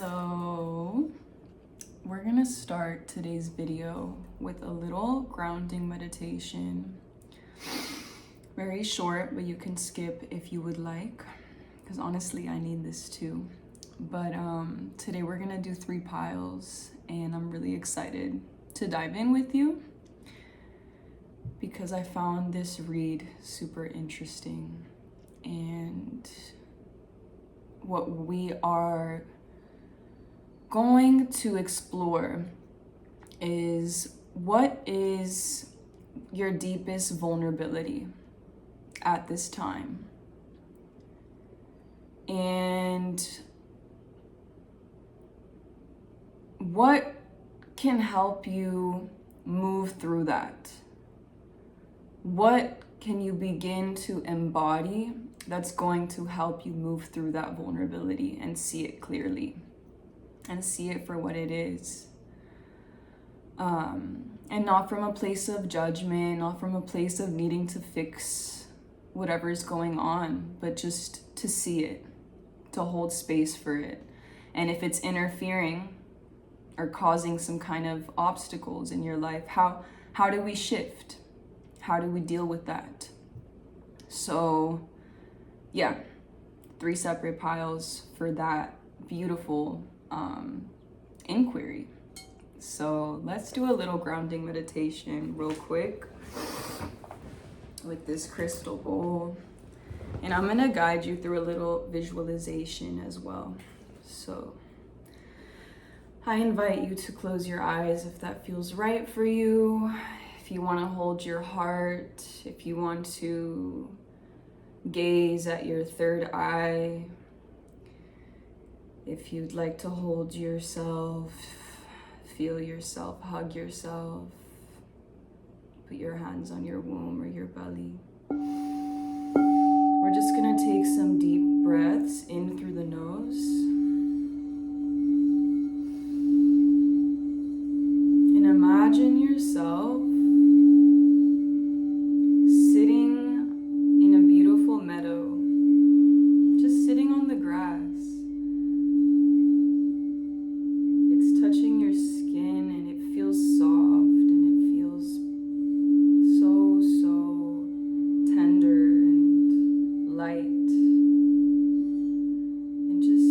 Hello. We're gonna start today's video with a little grounding meditation. Very short, but you can skip if you would like, because honestly I need this too. But today we're gonna do 3 piles, and I'm really excited to dive in with you because I found this read super interesting. And what we are going to explore is, what is your deepest vulnerability at this time? And what can help you move through that? What can you begin to embody that's going to help you move through that vulnerability and see it clearly and see it for what it is? And not from a place of judgment, not from a place of needing to fix whatever's going on, but just to see it, to hold space for it. And if it's interfering or causing some kind of obstacles in your life, how do we shift? How do we deal with that? So yeah, 3 separate piles for that beautiful inquiry. So let's do a little grounding meditation real quick with this crystal bowl. And I'm gonna guide you through a little visualization as well. So I invite you to close your eyes if that feels right for you. If you want to hold your heart, if you want to gaze at your third eye, if you'd like to hold yourself, feel yourself, hug yourself, put your hands on your womb or your belly. We're just gonna take some deep breaths in through the nose. And imagine yourself sitting in a beautiful meadow, just sitting on the grass. It's touching your skin and it feels soft and it feels so tender and light. And just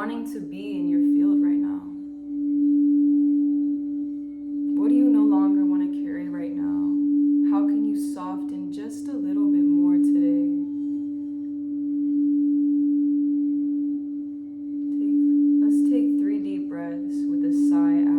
wanting to be in your field right now? What do you no longer want to carry right now? How can you soften just a little bit more today? Let's take 3 deep breaths with a sigh out.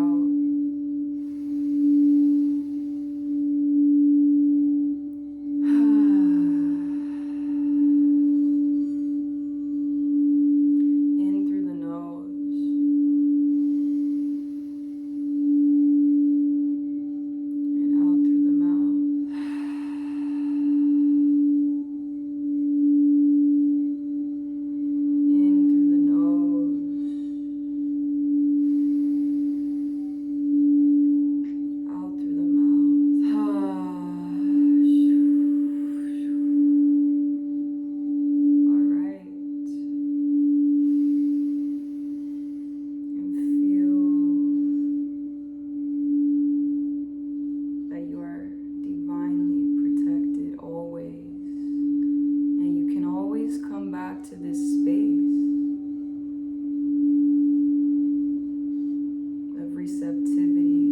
To this space of receptivity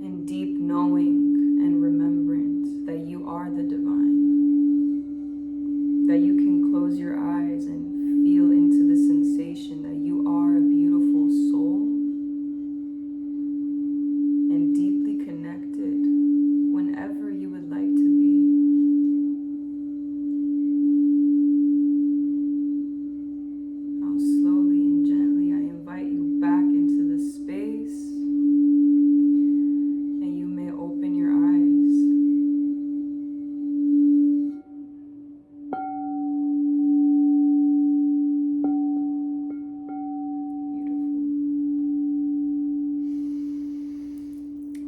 and deep knowing and remembrance that you are the divine, that you can close your eyes and feel into the sensation that you are a beautiful soul and deeply connected whenever you would like to be. Slowly and gently, I invite you back into the space, and you may open your eyes.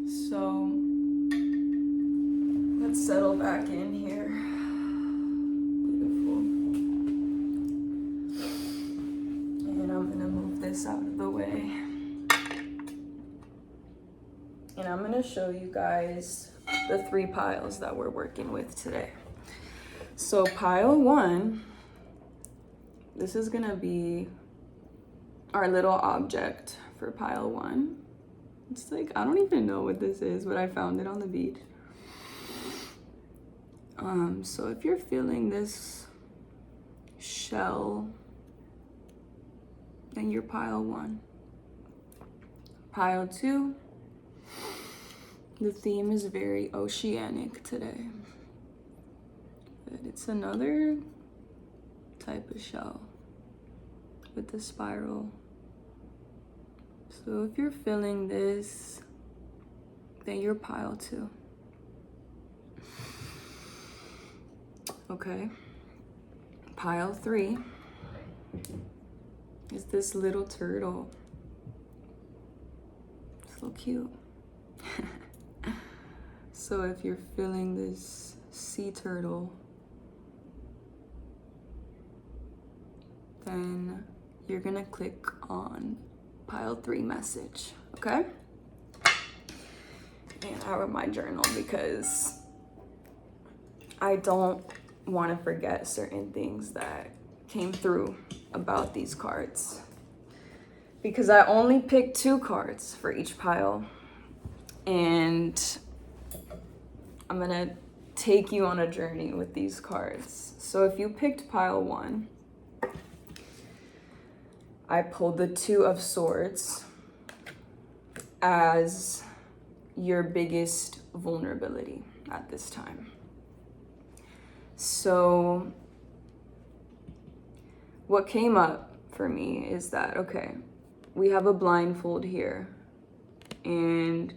Beautiful. So, let's settle back in here. I'm gonna move this out of the way. And I'm gonna show you guys the 3 piles that we're working with today. So pile 1, this is gonna be our little object for pile 1. It's like, I don't even know what this is, but I found it on the beach. So if you're feeling this shell, then you're pile 1. Pile 2, the theme is very oceanic today. But it's another type of shell with the spiral. So if you're feeling this, then you're pile 2. Okay. Pile 3 is this little turtle. So cute. So if you're feeling this sea turtle, then you're gonna click on pile 3 message, okay? And I wrote my journal because I don't want to forget certain things that came through about these cards, because I only picked 2 cards for each pile, and I'm gonna take you on a journey with these cards. So if you picked pile 1, I pulled the 2 of Swords as your biggest vulnerability at this time. So what came up for me is that, okay, we have a blindfold here, and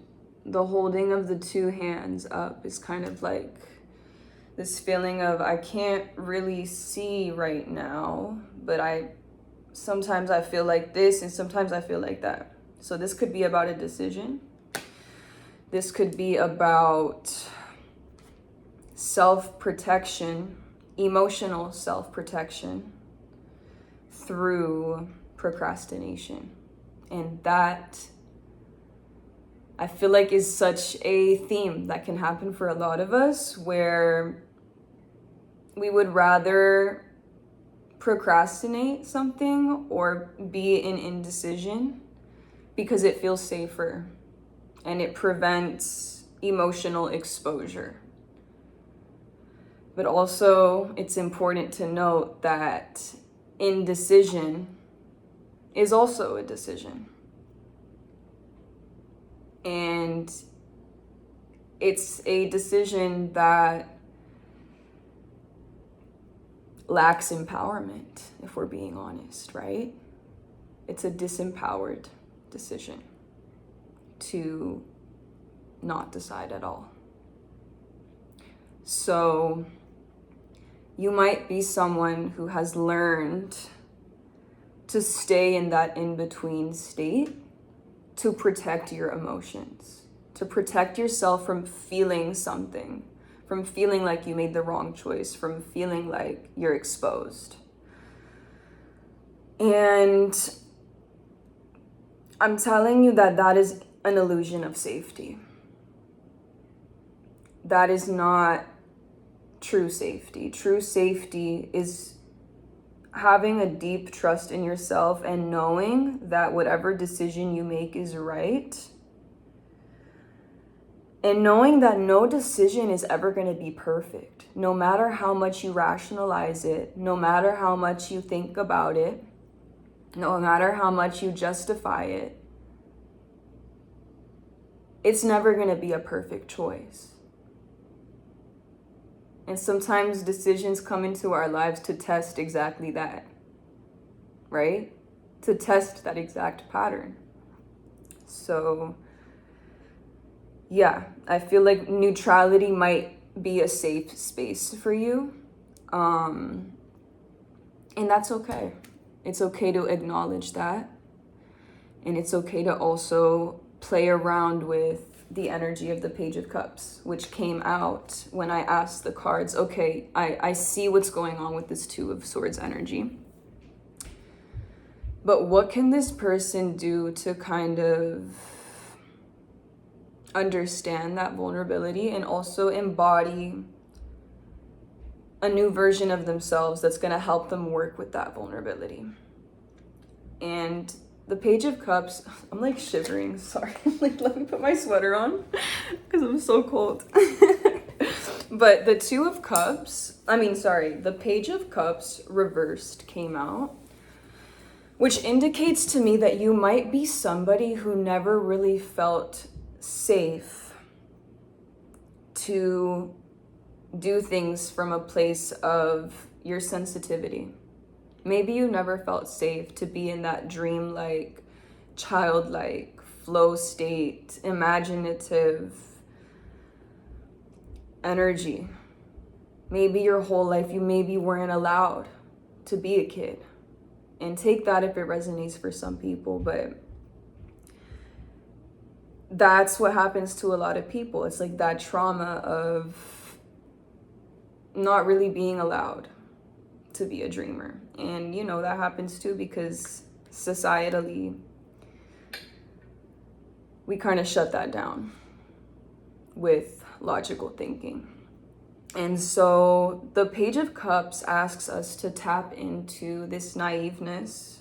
the holding of the 2 hands up is kind of like this feeling of, I can't really see right now, but sometimes I feel like this and sometimes I feel like that. So this could be about a decision. This could be about self-protection, emotional self-protection through procrastination. And that, I feel like, is such a theme that can happen for a lot of us, where we would rather procrastinate something or be in indecision because it feels safer and it prevents emotional exposure. But also, it's important to note that indecision is also a decision. And it's a decision that lacks empowerment, if we're being honest, right? It's a disempowered decision to not decide at all. So you might be someone who has learned to stay in that in-between state to protect your emotions, to protect yourself from feeling something, from feeling like you made the wrong choice, from feeling like you're exposed. And I'm telling you that that is an illusion of safety. That is not true safety. True safety is having a deep trust in yourself and knowing that whatever decision you make is right. And knowing that no decision is ever going to be perfect. No matter how much you rationalize it, no matter how much you think about it, no matter how much you justify it, it's never going to be a perfect choice. And sometimes decisions come into our lives to test exactly that, right? To test that exact pattern. So, yeah, I feel like neutrality might be a safe space for you. And that's okay. It's okay to acknowledge that. And it's okay to also play around with the energy of the Page of Cups, which came out when I asked the cards, okay, I see what's going on with this Two of Swords energy. But what can this person do to kind of understand that vulnerability and also embody a new version of themselves that's going to help them work with that vulnerability? And the Page of Cups, I'm like shivering, sorry. Like, let me put my sweater on because I'm so cold. But the the Page of Cups reversed came out, which indicates to me that you might be somebody who never really felt safe to do things from a place of your sensitivity. Maybe you never felt safe to be in that dream-like, childlike, flow state, imaginative energy. Maybe your whole life you maybe weren't allowed to be a kid. And take that if it resonates for some people, but that's what happens to a lot of people. It's like that trauma of not really being allowed to be a dreamer. And you know that happens too because societally we kind of shut that down with logical thinking. And so the Page of Cups asks us to tap into this naiveness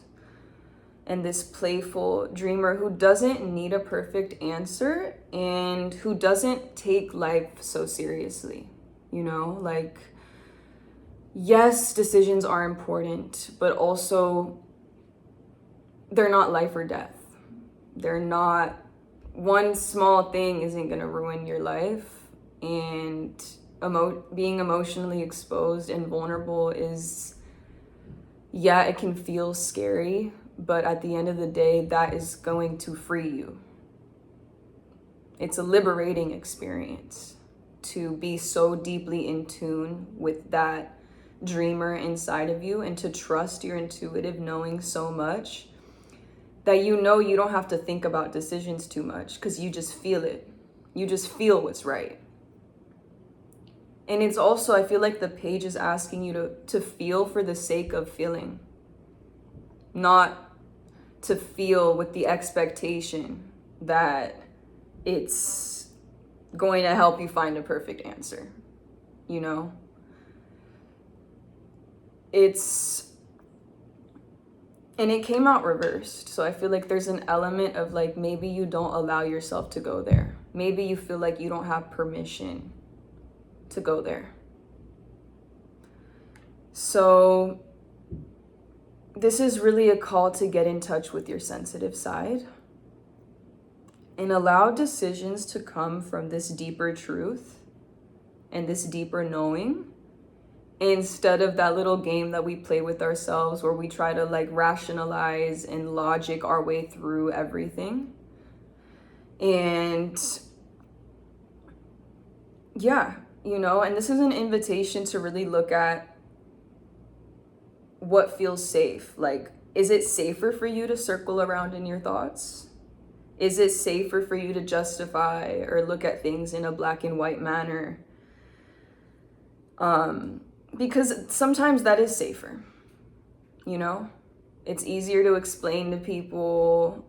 and this playful dreamer who doesn't need a perfect answer and who doesn't take life so seriously. You know, like, yes, decisions are important, but also they're not life or death. They're not, one small thing isn't going to ruin your life. And being emotionally exposed and vulnerable is, yeah, it can feel scary, but at the end of the day, that is going to free you. It's a liberating experience to be so deeply in tune with that dreamer inside of you and to trust your intuitive knowing so much that you know you don't have to think about decisions too much because you just feel it. You just feel what's right. And it's also, I feel like the page is asking you to feel for the sake of feeling, not to feel with the expectation that it's going to help you find a perfect answer, you know? It's And it came out reversed. So I feel like there's an element of like, maybe you don't allow yourself to go there. Maybe you feel like you don't have permission to go there. So this is really a call to get in touch with your sensitive side and allow decisions to come from this deeper truth and this deeper knowing, instead of that little game that we play with ourselves where we try to like rationalize and logic our way through everything. And yeah, you know, and this is an invitation to really look at what feels safe. Like, is it safer for you to circle around in your thoughts? Is it safer for you to justify or look at things in a black and white manner? Because sometimes that is safer, you know? It's easier to explain to people.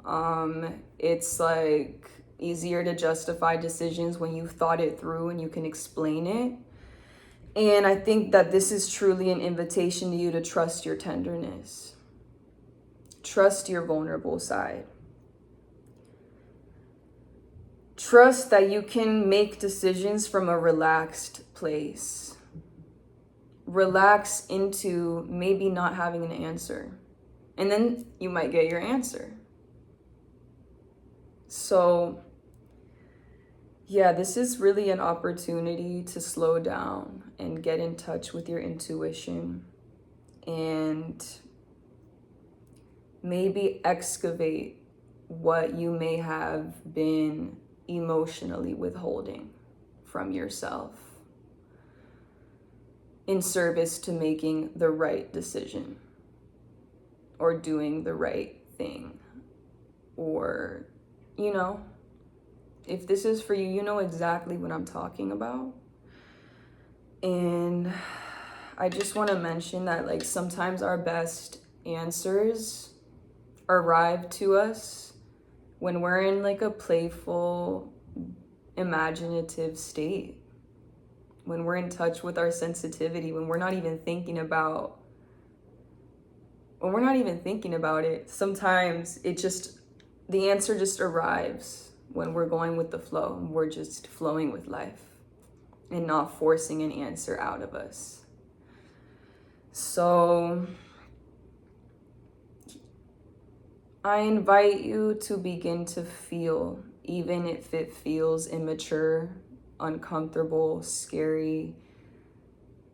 It's like easier to justify decisions when you've thought it through and you can explain it. And I think that this is truly an invitation to you to trust your tenderness. Trust your vulnerable side. Trust that you can make decisions from a relaxed place. Relax into maybe not having an answer. And then you might get your answer. So, yeah, this is really an opportunity to slow down and get in touch with your intuition and maybe excavate what you may have been emotionally withholding from yourself in service to making the right decision or doing the right thing. Or, you know, if this is for you, you know exactly what I'm talking about. And I just want to mention that, like, sometimes our best answers arrive to us when we're in like a playful, imaginative state, when we're in touch with our sensitivity, when we're not even thinking about it. Sometimes the answer just arrives when we're going with the flow and we're just flowing with life and not forcing an answer out of us. So I invite you to begin to feel, even if it feels immature, uncomfortable, scary,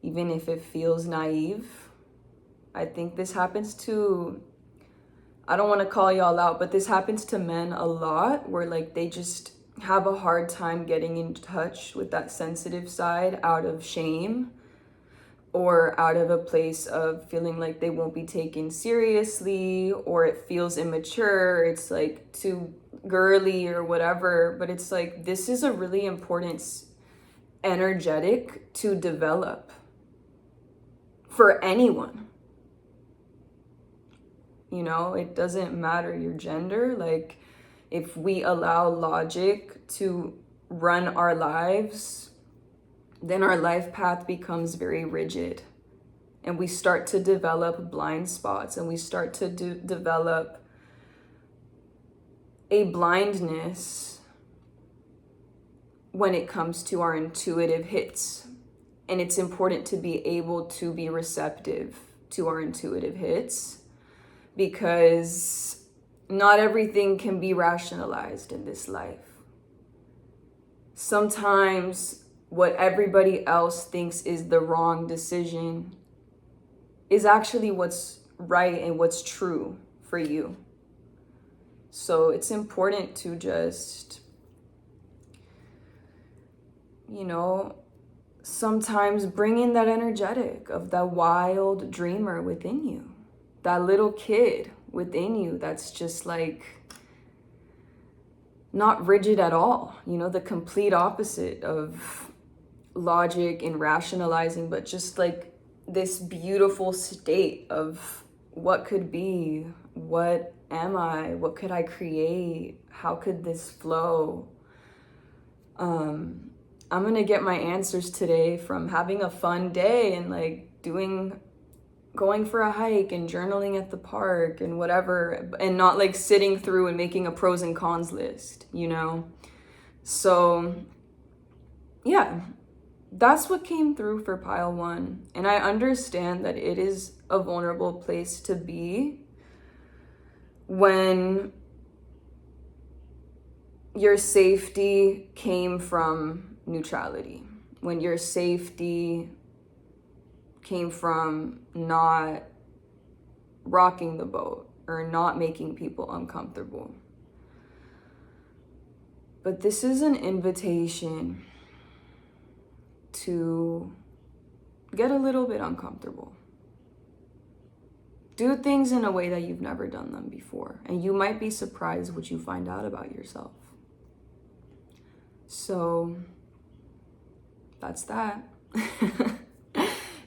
even if it feels naive. I think this happens to, I don't want to call y'all out, but this happens to men a lot, where like they just have a hard time getting in touch with that sensitive side out of shame or out of a place of feeling like they won't be taken seriously, or it feels immature, it's like too girly or whatever. But it's like, this is a really important energetic to develop for anyone. You know, it doesn't matter your gender. Like, if we allow logic to run our lives, then our life path becomes very rigid. And we start to develop blind spots, and we start to develop a blindness when it comes to our intuitive hits. And it's important to be able to be receptive to our intuitive hits, because not everything can be rationalized in this life. Sometimes what everybody else thinks is the wrong decision is actually what's right and what's true for you. So it's important to just, you know, sometimes bring in that energetic of that wild dreamer within you, that little kid within you that's just like not rigid at all, you know, the complete opposite of logic and rationalizing, but just like this beautiful state of what could be, what am I, what could I create, how could this flow. I'm gonna get my answers today from having a fun day and like doing going for a hike and journaling at the park and whatever, and not like sitting through and making a pros and cons list, you know? So yeah, that's what came through for pile 1. And I understand that it is a vulnerable place to be when your safety came from neutrality, when your safety came from not rocking the boat or not making people uncomfortable. But this is an invitation to get a little bit uncomfortable. Do things in a way that you've never done them before, and you might be surprised what you find out about yourself. So that's that.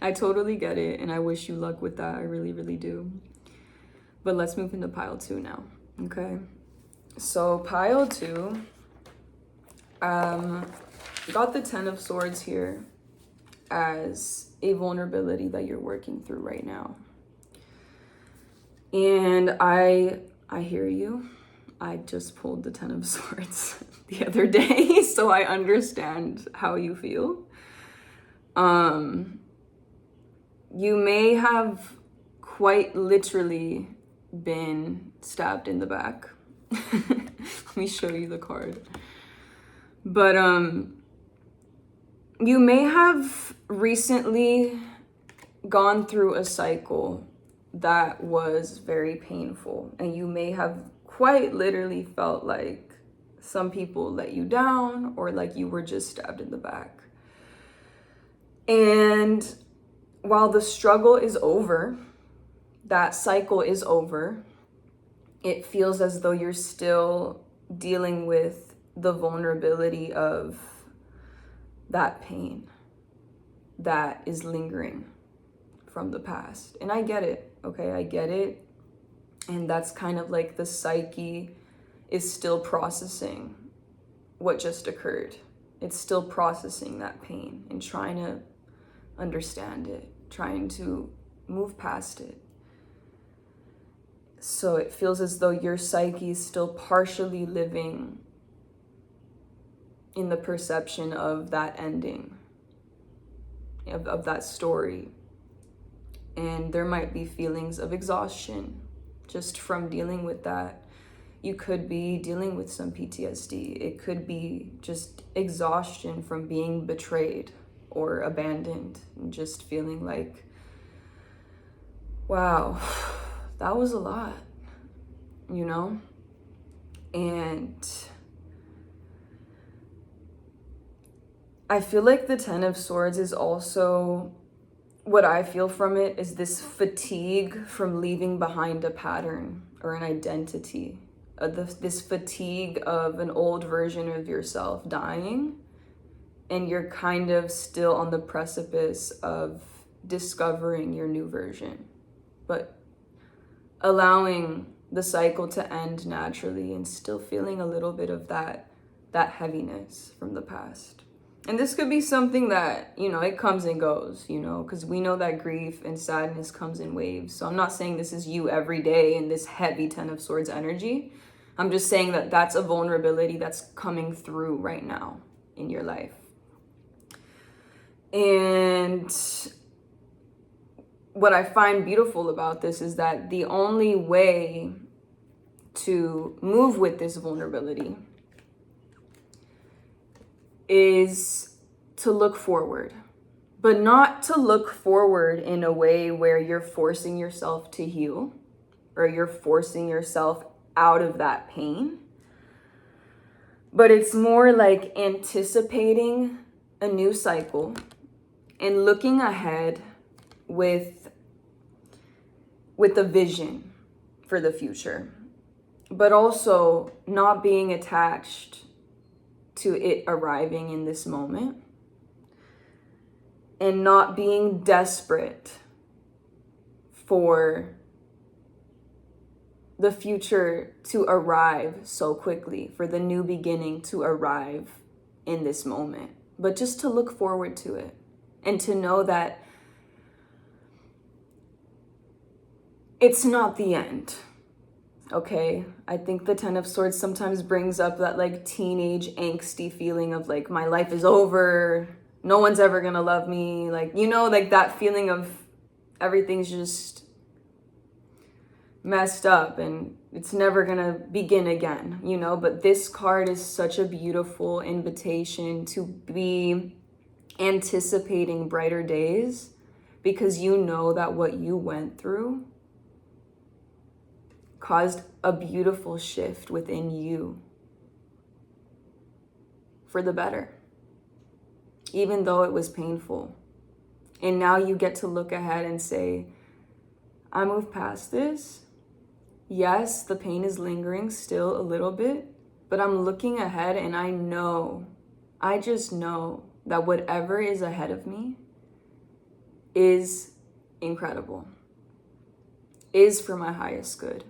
I totally get it, and I wish you luck with that. I really, really do. But let's move into pile 2 now, okay? So pile 2, got the 10 of Swords here as a vulnerability that you're working through right now. And I hear you. I just pulled the 10 of Swords the other day, so I understand how you feel. You may have quite literally been stabbed in the back. Let me show you the card. But you may have recently gone through a cycle that was very painful, and you may have quite literally felt like some people let you down, or like you were just stabbed in the back. And while the struggle is over, that cycle is over, it feels as though you're still dealing with the vulnerability of that pain that is lingering from the past. And I get it, okay? I get it. And that's kind of like the psyche is still processing what just occurred. It's still processing that pain and trying to understand it, trying to move past it. So it feels as though your psyche is still partially living in the perception of that ending, of that story. And there might be feelings of exhaustion just from dealing with that. You could be dealing with some PTSD. It could be just exhaustion from being betrayed or abandoned, and just feeling like, wow, that was a lot, you know? And I feel like the 10 of Swords is also, what I feel from it is this fatigue from leaving behind a pattern or an identity. This fatigue of an old version of yourself dying, and you're kind of still on the precipice of discovering your new version, but allowing the cycle to end naturally and still feeling a little bit of that heaviness from the past. And this could be something that, you know, it comes and goes, you know, because we know that grief and sadness comes in waves. So I'm not saying this is you every day in this heavy 10 of Swords energy. I'm just saying that that's a vulnerability that's coming through right now in your life. And what I find beautiful about this is that the only way to move with this vulnerability is to look forward, but not to look forward in a way where you're forcing yourself to heal or you're forcing yourself out of that pain. But it's more like anticipating a new cycle and looking ahead with a vision for the future, but also not being attached to it arriving in this moment, and not being desperate for the future to arrive so quickly, for the new beginning to arrive in this moment, but just to look forward to it and to know that it's not the end. Okay, I think the Ten of Swords sometimes brings up that like teenage angsty feeling of like my life is over, no one's ever gonna love me, like, you know, like that feeling of everything's just messed up and it's never gonna begin again, you know. But this card is such a beautiful invitation to be anticipating brighter days, because you know that what you went through caused a beautiful shift within you for the better, even though it was painful. And now you get to look ahead and say, I moved past this. Yes, the pain is lingering still a little bit, but I'm looking ahead and I just know that whatever is ahead of me is incredible, is for my highest good,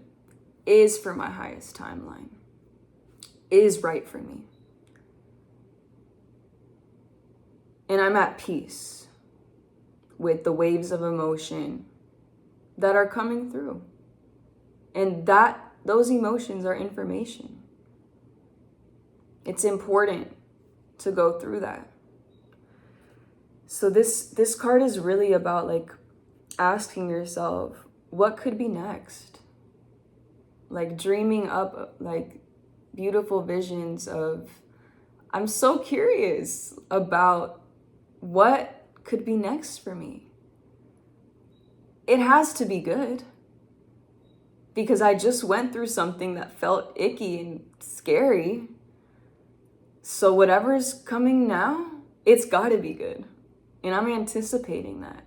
is for my highest timeline, is right for me. And I'm at peace with the waves of emotion that are coming through. And those emotions are information. It's important to go through that. So this card is really about like asking yourself, what could be next? Like dreaming up like beautiful visions of, I'm so curious about what could be next for me. It has to be good, because I just went through something that felt icky and scary. So whatever's coming now, it's gotta be good. And I'm anticipating that.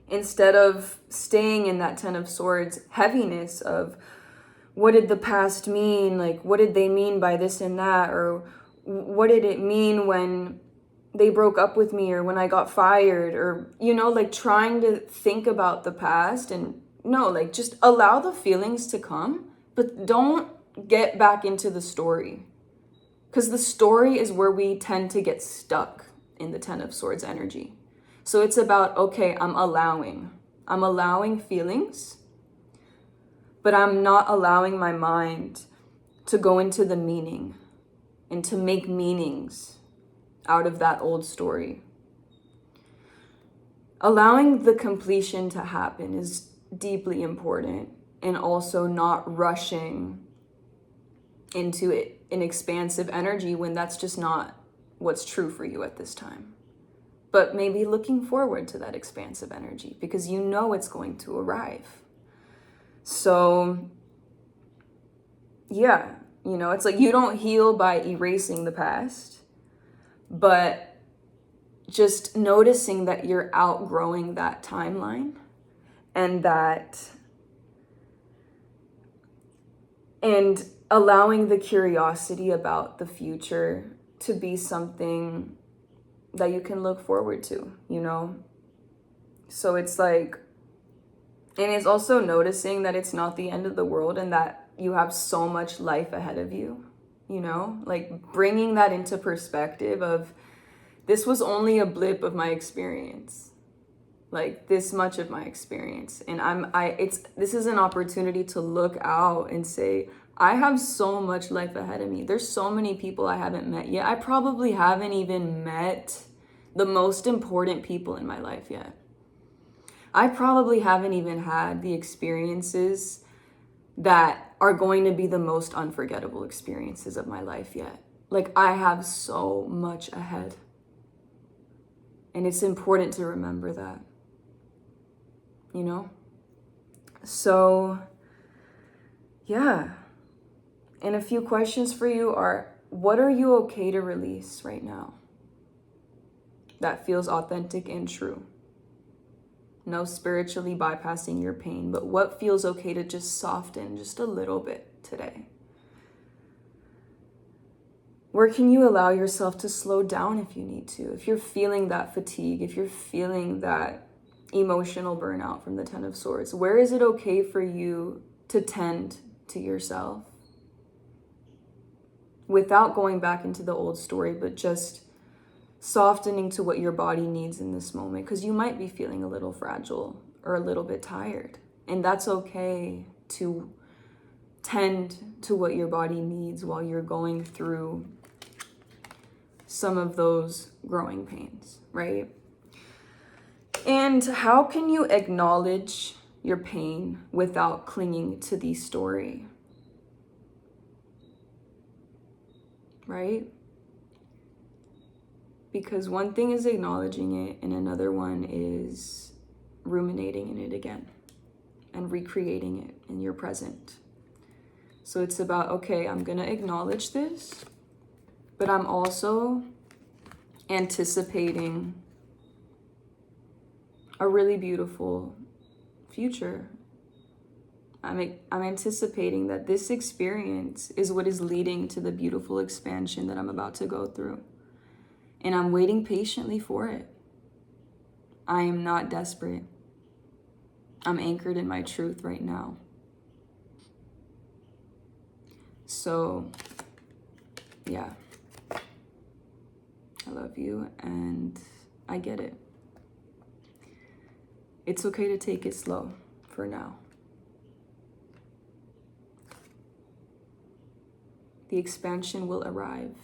Instead of staying in that Ten of Swords heaviness of, what did the past mean? Like, what did they mean by this and that? Or what did it mean when they broke up with me, or when I got fired? Or, you know, like trying to think about the past. And no, like just allow the feelings to come, but don't get back into the story. Because the story is where we tend to get stuck in the Ten of Swords energy. So it's about, okay, I'm allowing feelings, but I'm not allowing my mind to go into the meaning and to make meanings out of that old story. Allowing the completion to happen is deeply important, and also not rushing into it, an expansive energy when that's just not what's true for you at this time. But maybe looking forward to that expansive energy because you know it's going to arrive. So yeah, you know, it's like you don't heal by erasing the past, but just noticing that you're outgrowing that timeline, and allowing the curiosity about the future to be something that you can look forward to, you know? So it's like, and it's also noticing that it's not the end of the world and that you have so much life ahead of you, you know? Like bringing that into perspective of, this was only a blip of my experience, like this much of my experience. And this is an opportunity to look out and say, I have so much life ahead of me. There's so many people I haven't met yet. I probably haven't even met the most important people in my life yet. I probably haven't even had the experiences that are going to be the most unforgettable experiences of my life yet. Like I have so much ahead. And it's important to remember that, you know? So, yeah. And a few questions for you are, what are you okay to release right now that feels authentic and true? No spiritually bypassing your pain, but what feels okay to just soften just a little bit today? Where can you allow yourself to slow down if you need to? If you're feeling that fatigue, if you're feeling that emotional burnout from the Ten of Swords, where is it okay for you to tend to yourself? Without going back into the old story, but just softening to what your body needs in this moment, because you might be feeling a little fragile or a little bit tired. And that's okay to tend to what your body needs while you're going through some of those growing pains, right? And how can you acknowledge your pain without clinging to the story? Right? Because one thing is acknowledging it, and another one is ruminating in it again and recreating it in your present. So it's about, okay, I'm gonna acknowledge this, but I'm also anticipating a really beautiful future. I'm anticipating that this experience is what is leading to the beautiful expansion that I'm about to go through. And I'm waiting patiently for it. I am not desperate. I'm anchored in my truth right now. So, yeah. I love you and I get it. It's okay to take it slow for now. The expansion will arrive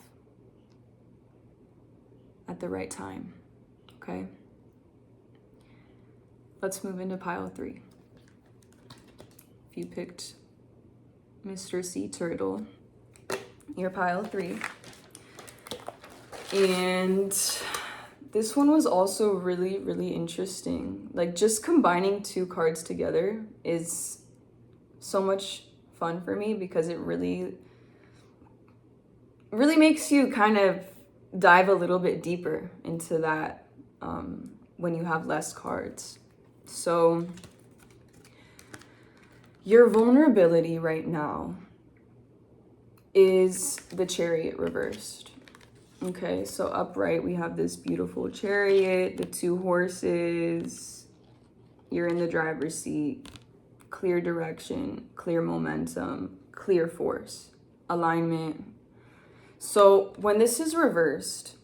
at the right time, okay? Let's move into pile 3. If you picked Mr. Sea Turtle, you're pile 3. And this one was also really, really interesting. Like, just combining 2 cards together is so much fun for me because it really makes you kind of dive a little bit deeper into that when you have less cards. So your vulnerability right now is the Chariot reversed. Okay, so upright, we have this beautiful chariot, the 2 horses, you're in the driver's seat, clear direction, clear momentum, clear force, alignment. So when this is reversed,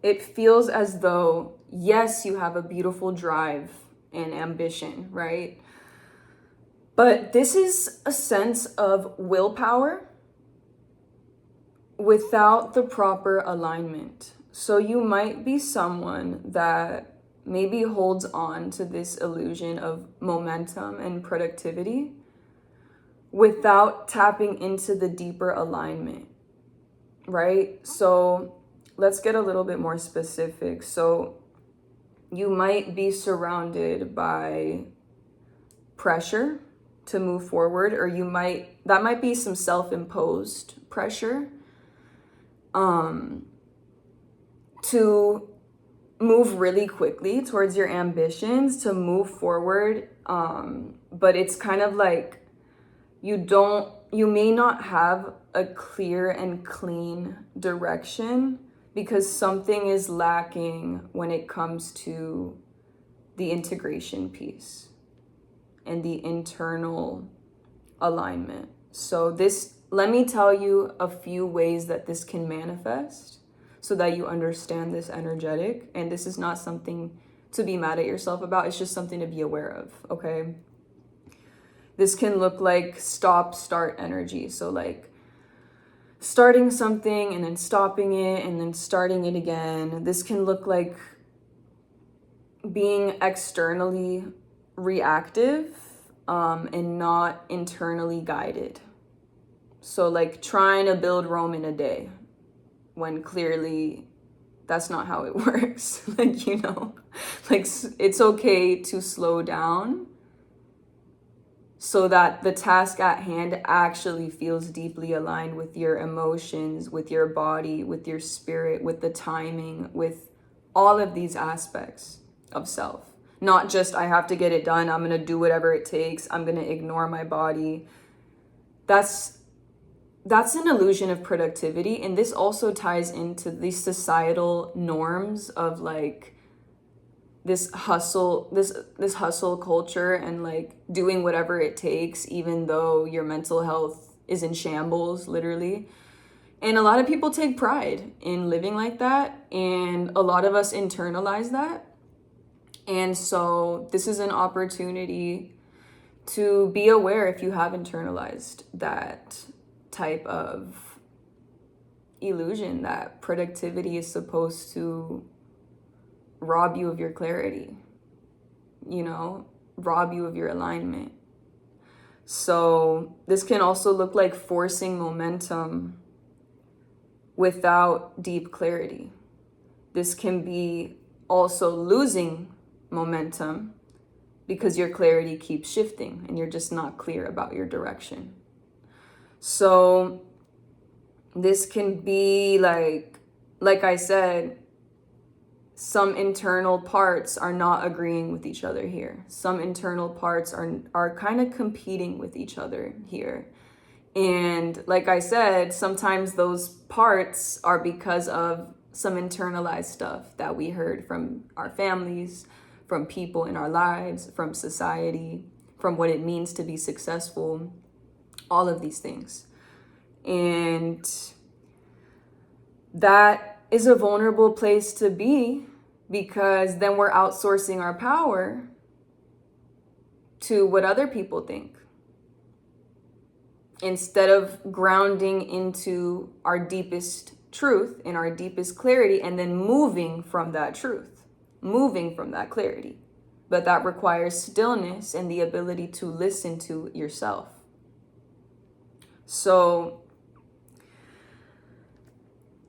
it feels as though, yes, you have a beautiful drive and ambition, right? But this is a sense of willpower without the proper alignment. So you might be someone that maybe holds on to this illusion of momentum and productivity without tapping into the deeper alignment, right? So let's get a little bit more specific. So you might be surrounded by pressure to move forward, or that might be some self-imposed pressure to move really quickly towards your ambitions, to move forward. But it's kind of like you may not have a clear and clean direction because something is lacking when it comes to the integration piece and the internal alignment. So let me tell you a few ways that this can manifest so that you understand this energetic. And this is not something to be mad at yourself about. It's just something to be aware of, okay? This can look like stop-start energy. So like starting something and then stopping it and then starting it again. This can look like being externally reactive and not internally guided. So like trying to build Rome in a day when clearly that's not how it works. Like, you know, like it's okay to slow down so that the task at hand actually feels deeply aligned with your emotions, with your body, with your spirit, with the timing, with all of these aspects of self. Not just, I have to get it done, I'm gonna do whatever it takes, I'm gonna ignore my body. That's an illusion of productivity. And this also ties into the societal norms of like this hustle culture and like doing whatever it takes, even though your mental health is in shambles, literally. And a lot of people take pride in living like that. And a lot of us internalize that. And so this is an opportunity to be aware if you have internalized that type of illusion that productivity is supposed to rob you of your clarity, you know, rob you of your alignment. So this can also look like forcing momentum without deep clarity. This can be also losing momentum because your clarity keeps shifting and you're just not clear about your direction. So this can be like I said, some internal parts are not agreeing with each other here. Some internal parts are kind of competing with each other here. And like I said, sometimes those parts are because of some internalized stuff that we heard from our families, from people in our lives, from society, from what it means to be successful, all of these things. And that is a vulnerable place to be, because then we're outsourcing our power to what other people think, instead of grounding into our deepest truth and our deepest clarity, and then moving from that truth, moving from that clarity. But that requires stillness and the ability to listen to yourself. So,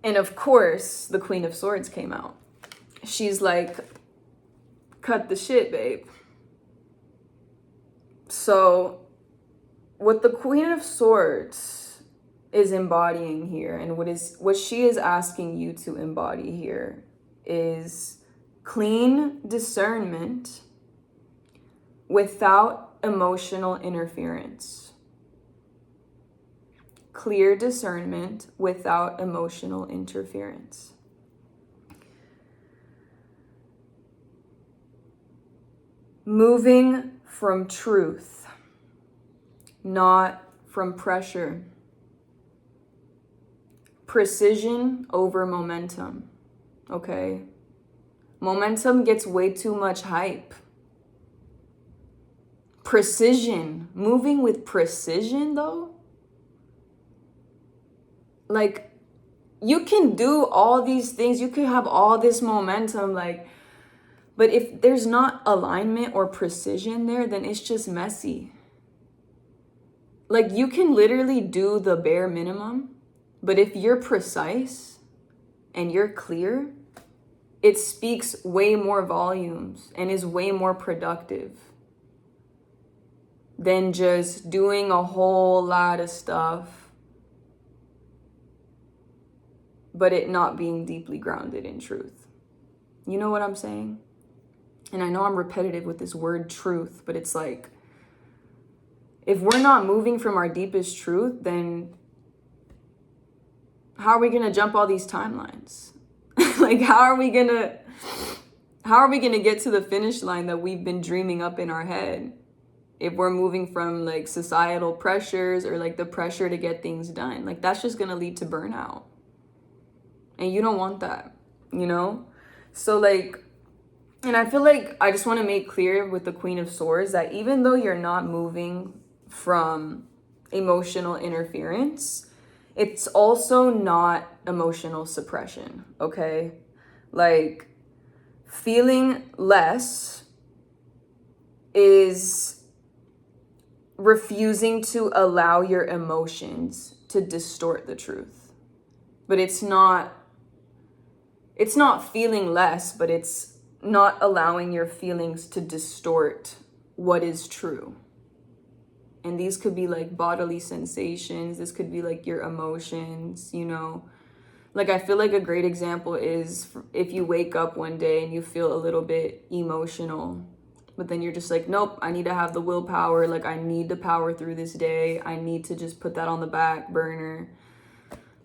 and of course, the Queen of Swords came out. She's like, cut the shit, babe. So what the Queen of Swords is embodying here, and what she is asking you to embody here, is clean discernment without emotional interference. Clear discernment without emotional interference. Moving from truth, not from pressure. Precision over momentum, okay? Momentum gets way too much hype. Precision, moving with precision though, like, you can do all these things, you can have all this momentum, like, but if there's not alignment or precision there, then it's just messy. Like, you can literally do the bare minimum, but if you're precise and you're clear, it speaks way more volumes and is way more productive than just doing a whole lot of stuff, but it not being deeply grounded in truth. You know what I'm saying? And I know I'm repetitive with this word truth, but it's like, if we're not moving from our deepest truth, then how are we going to jump all these timelines? Like, how are we going to get to the finish line that we've been dreaming up in our head if we're moving from like societal pressures or like the pressure to get things done? Like, that's just going to lead to burnout. And you don't want that, you know? So like, and I feel like I just want to make clear with the Queen of Swords that even though you're not moving from emotional interference, it's also not emotional suppression, okay? Like, feeling less is refusing to allow your emotions to distort the truth. But it's not feeling less, but it's not allowing your feelings to distort what is true. And these could be like bodily sensations. This could be like your emotions, you know. Like, I feel like a great example is if you wake up one day and you feel a little bit emotional, but then you're just like, nope, I need to have the willpower. Like, I need to power through this day. I need to just put that on the back burner.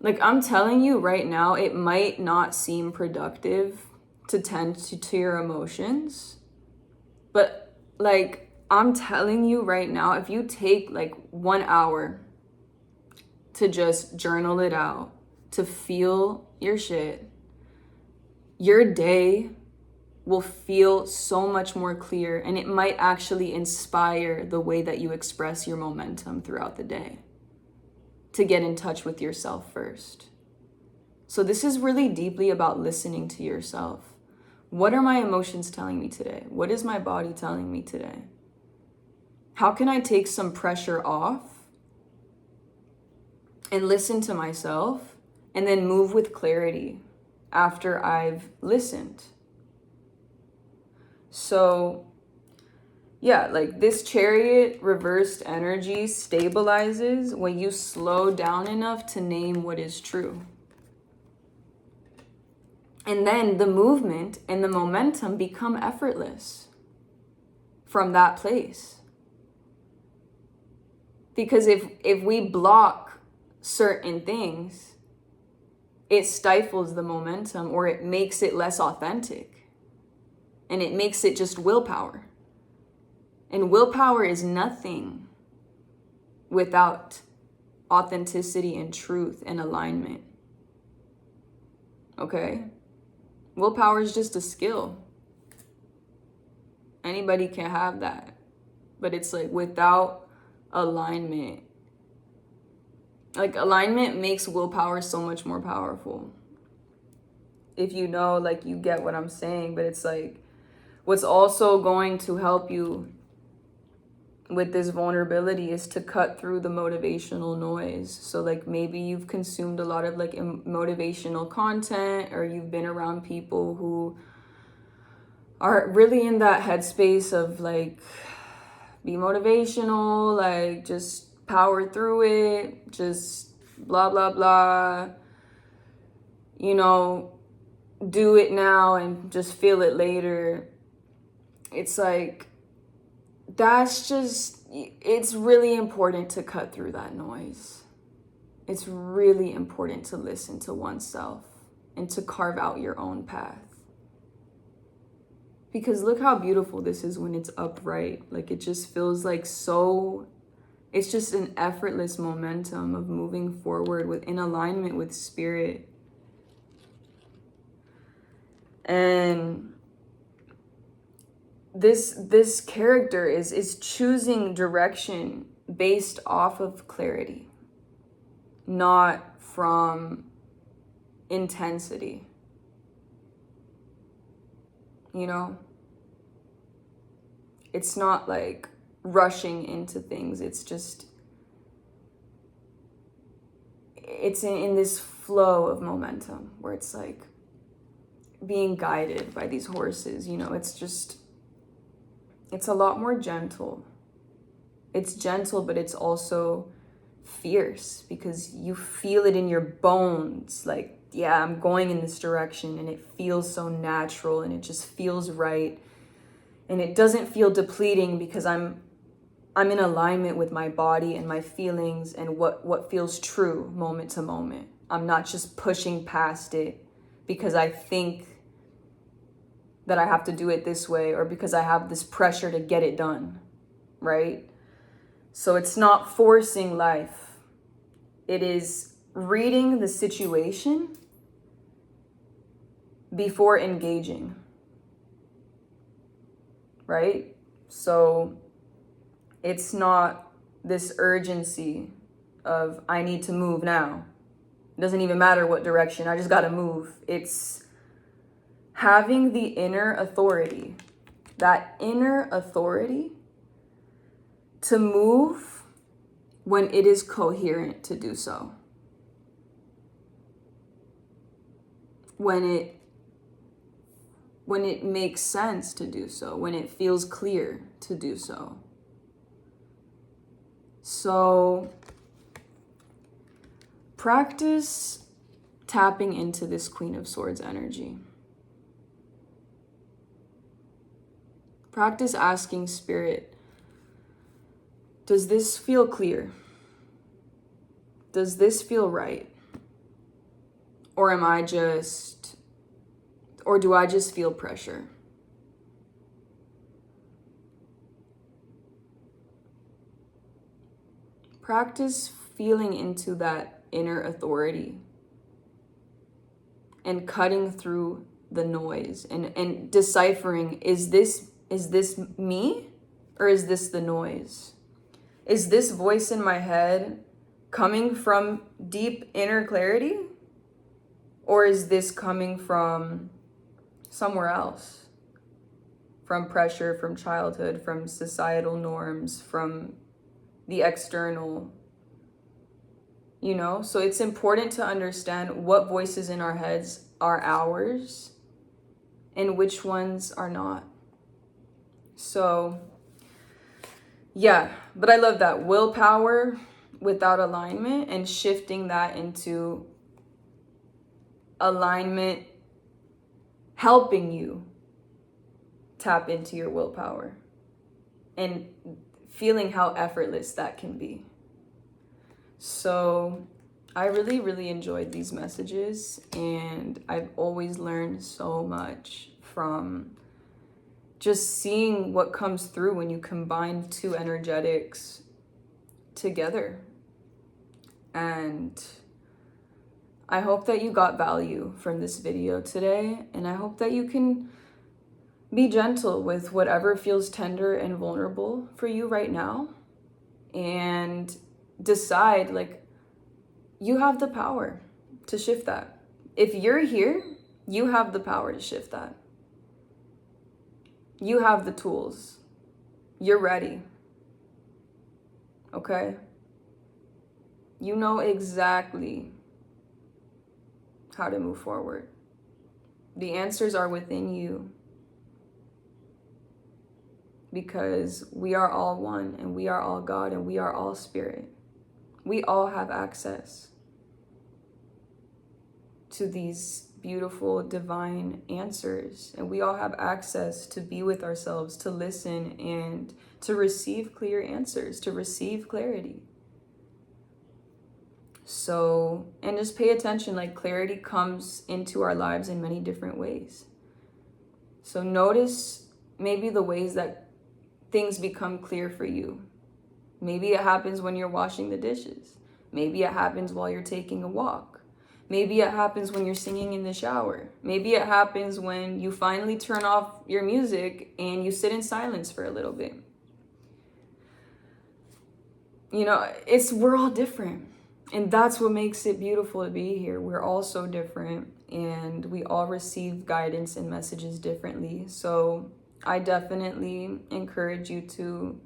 Like, I'm telling you right now, it might not seem productive to tend to your emotions, but like, I'm telling you right now, if you take like 1 hour to just journal it out, to feel your shit, your day will feel so much more clear, and it might actually inspire the way that you express your momentum throughout the day, to get in touch with yourself first. So this is really deeply about listening to yourself. What are my emotions telling me today? What is my body telling me today? How can I take some pressure off and listen to myself and then move with clarity after I've listened? So yeah, like this Chariot reversed energy stabilizes when you slow down enough to name what is true. And then the movement and the momentum become effortless from that place. Because if we block certain things, it stifles the momentum, or it makes it less authentic. And it makes it just willpower. And willpower is nothing without authenticity and truth and alignment. Okay? Willpower is just a skill. Anybody can have that. But it's like without alignment. Like alignment makes willpower so much more powerful. If you know, like you get what I'm saying. But it's like what's also going to help you with this vulnerability is to cut through the motivational noise. So like maybe you've consumed a lot of like motivational content, or you've been around people who are really in that headspace of like be motivational, like just power through it, just blah blah blah, you know, do it now and just feel it later. It's like it's really important to cut through that noise. It's really important to listen to oneself and to carve out your own path. Because look how beautiful this is when it's upright. Like it just feels like it's just an effortless momentum of moving forward in alignment with spirit. And this character is choosing direction based off of clarity, not from intensity. You know? It's not like rushing into things. It's just, it's in this flow of momentum where it's like being guided by these horses, you know? It's a lot more gentle. It's gentle, but it's also fierce because you feel it in your bones. Like, yeah, I'm going in this direction, and it feels so natural, and it just feels right. And it doesn't feel depleting because I'm in alignment with my body and my feelings and what feels true moment to moment. I'm not just pushing past it because I think that I have to do it this way, or because I have this pressure to get it done, right? So it's not forcing life. It is reading the situation before engaging, right? So it's not this urgency of I need to move now. It doesn't even matter what direction, I just gotta move. It's having the inner authority, that inner authority to move when it is coherent to do so. When it makes sense to do so, when it feels clear to do so. So practice tapping into this Queen of Swords energy. Practice asking Spirit, does this feel clear? Does this feel right? Or do I just feel pressure? Practice feeling into that inner authority and cutting through the noise and deciphering, is this me or is this the noise? Is this voice in my head coming from deep inner clarity, or is this coming from somewhere else? From pressure, from childhood, from societal norms, from the external, you know? So it's important to understand what voices in our heads are ours and which ones are not. So yeah, but I love that willpower without alignment, and shifting that into alignment, helping you tap into your willpower and feeling how effortless that can be. So I really, really enjoyed these messages, and I've always learned so much from just seeing what comes through when you combine two energetics together. And I hope that you got value from this video today, and I hope that you can be gentle with whatever feels tender and vulnerable for you right now, and decide, like, you have the power to shift that. If you're here, you have the power to shift that. You have the tools. You're ready. Okay? You know exactly how to move forward. The answers are within you, because we are all one, and we are all God, and we are all spirit. We all have access to these beautiful divine answers, and we all have access to be with ourselves, to listen, and to receive clear answers, to receive clarity. So, and just pay attention, like, clarity comes into our lives in many different ways. So notice maybe the ways that things become clear for you. Maybe it happens when you're washing the dishes. Maybe it happens while you're taking a walk. Maybe it happens when you're singing in the shower. Maybe it happens when you finally turn off your music and you sit in silence for a little bit. You know, we're all different. And that's what makes it beautiful to be here. We're all so different, and we all receive guidance and messages differently. So I definitely encourage you to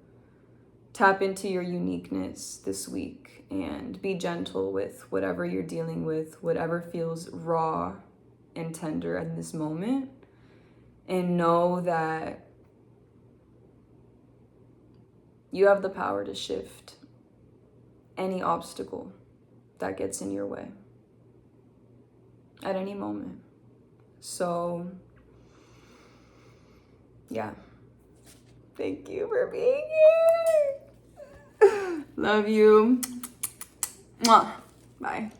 tap into your uniqueness this week and be gentle with whatever you're dealing with, whatever feels raw and tender in this moment. And know that you have the power to shift any obstacle that gets in your way at any moment. So yeah, thank you for being here. Love you. Mwah. Bye.